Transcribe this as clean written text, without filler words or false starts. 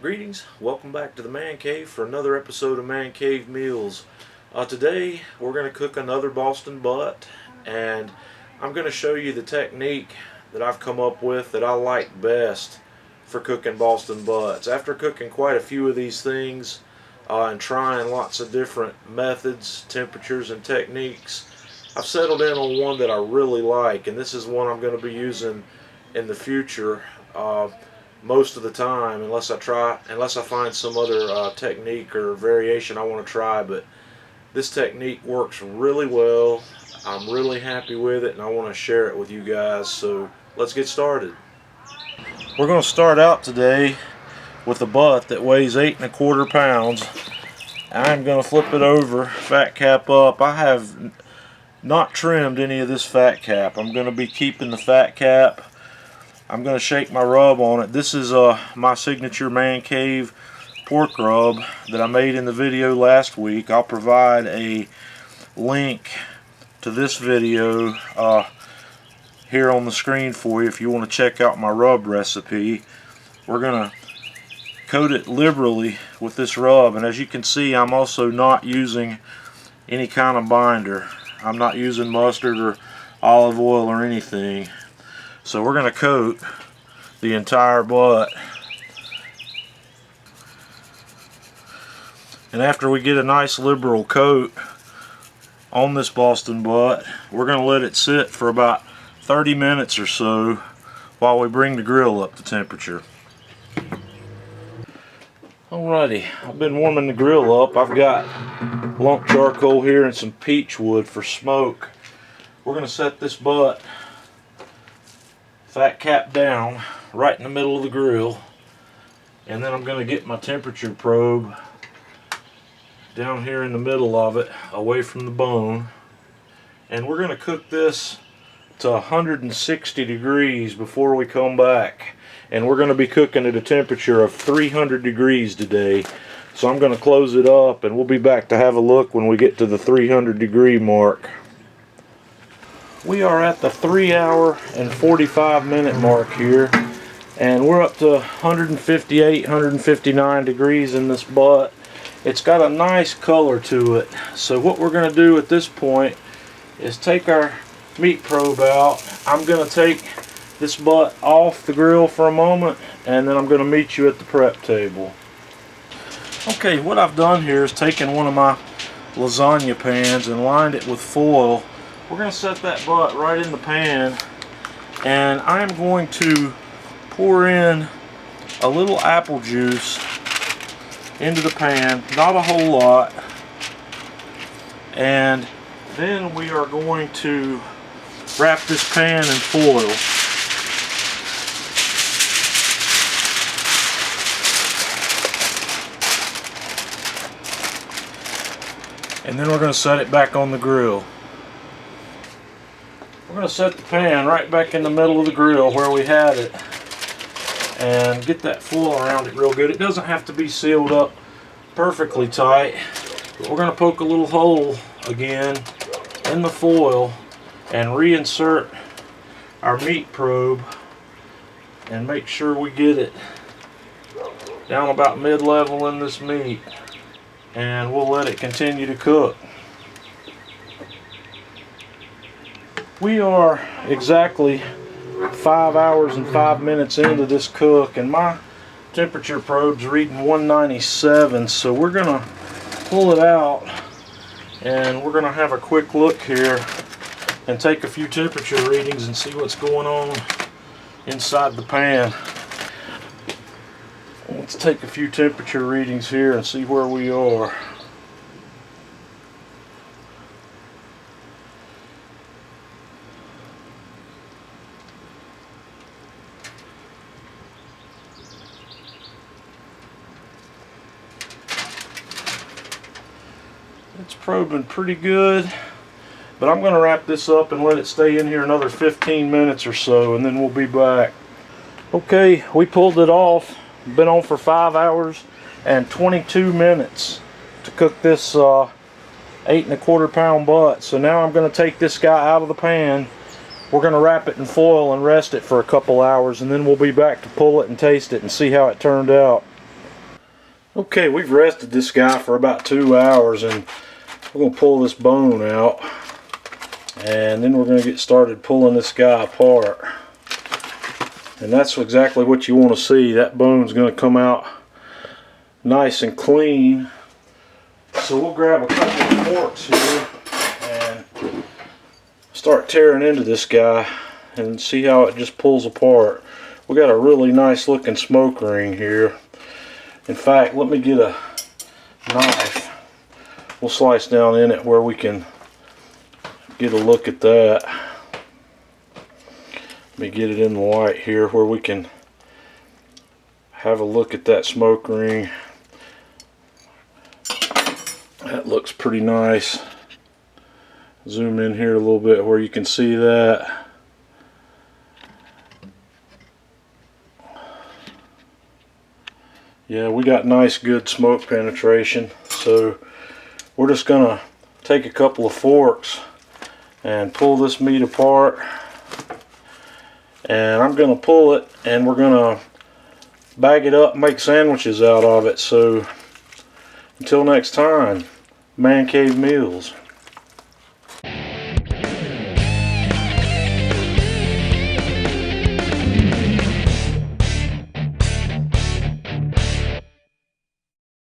Greetings, welcome back to the Man Cave for another episode of Man Cave Meals. Today we're going to cook another Boston butt, and I'm going to show you the technique that I've come up with that I like best for cooking Boston butts. After cooking quite a few of these things and trying lots of different methods, temperatures, and techniques, I've settled in on one that I really like, and this is one I'm going to be using in the future. Most of the time, unless I find some other technique or variation I want to try. But this technique works really well. I'm really happy with it, and I want to share it with you guys. So let's get started. We're going to start out today with a butt that weighs 8 1/4 pounds. I'm going to flip it over, fat cap up. I have not trimmed any of this fat cap. I'm going to be keeping the fat cap. I'm going to shake my rub on it. This is my signature Man Cave pork rub that I made in the video last week. I'll provide a link to this video here on the screen for you if you want to check out my rub recipe. We're going to coat it liberally with this rub, and as you can see, I'm also not using any kind of binder. I'm not using mustard or olive oil or anything. So we're going to coat the entire butt. And after we get a nice liberal coat on this Boston butt, we're going to let it sit for about 30 minutes or so while we bring the grill up to temperature. Alrighty, I've been warming the grill up. I've got lump charcoal here and some peach wood for smoke. We're going to set this butt fat cap down right in the middle of the grill, and then I'm going to get my temperature probe down here in the middle of it, away from the bone, and we're going to cook this to 160 degrees before we come back. And we're going to be cooking at a temperature of 300 degrees today. So I'm going to close it up, and we'll be back to have a look when we get to the 300 degree mark. We are at the 3 hour and 45 minute mark here, and we're up to 158, 159 degrees in this butt. It's got a nice color to it. So what we're going to do at this point is take our meat probe out. I'm going to take this butt off the grill for a moment, and then I'm going to meet you at the prep table. Okay, what I've done here is taken one of my lasagna pans and lined it with foil. We're going to set that butt right in the pan, and I'm going to pour in a little apple juice into the pan, not a whole lot, and then we are going to wrap this pan in foil. And then we're going to set it back on the grill. We're going to set the pan right back in the middle of the grill where we had it, and get that foil around it real good. It doesn't have to be sealed up perfectly tight, but we're going to poke a little hole again in the foil and reinsert our meat probe and make sure we get it down about mid-level in this meat, and we'll let it continue to cook. We are exactly 5 hours and 5 minutes into this cook, and my temperature probe's reading 197, so we're going to pull it out, and we're going to have a quick look here and take a few temperature readings and see what's going on inside the pan. Let's take a few temperature readings here and see where we are. It's probing pretty good, but I'm going to wrap this up and let it stay in here another 15 minutes or so, and then we'll be back. Okay, we pulled it off. Been on for 5 hours and 22 minutes to cook this 8 1/4 pound butt. So now I'm going to take this guy out of the pan. We're going to wrap it in foil and rest it for a couple hours, and then we'll be back to pull it and taste it and see how it turned out. Okay, we've rested this guy for about 2 hours, and we're going to pull this bone out, and then we're going to get started pulling this guy apart. And that's exactly what you want to see. That bone's going to come out nice and clean. So we'll grab a couple of forks here and start tearing into this guy and see how it just pulls apart. We got a really nice looking smoke ring here. In fact, let me get a knife. We'll slice down in it where we can get a look at that. Let me get it in the light here where we can have a look at that smoke ring. That looks pretty nice. Zoom in here a little bit where you can see that. Yeah, we got nice good smoke penetration. So we're just gonna take a couple of forks and pull this meat apart, and I'm gonna pull it and we're gonna bag it up and make sandwiches out of it. So until next time, Man Cave Meals.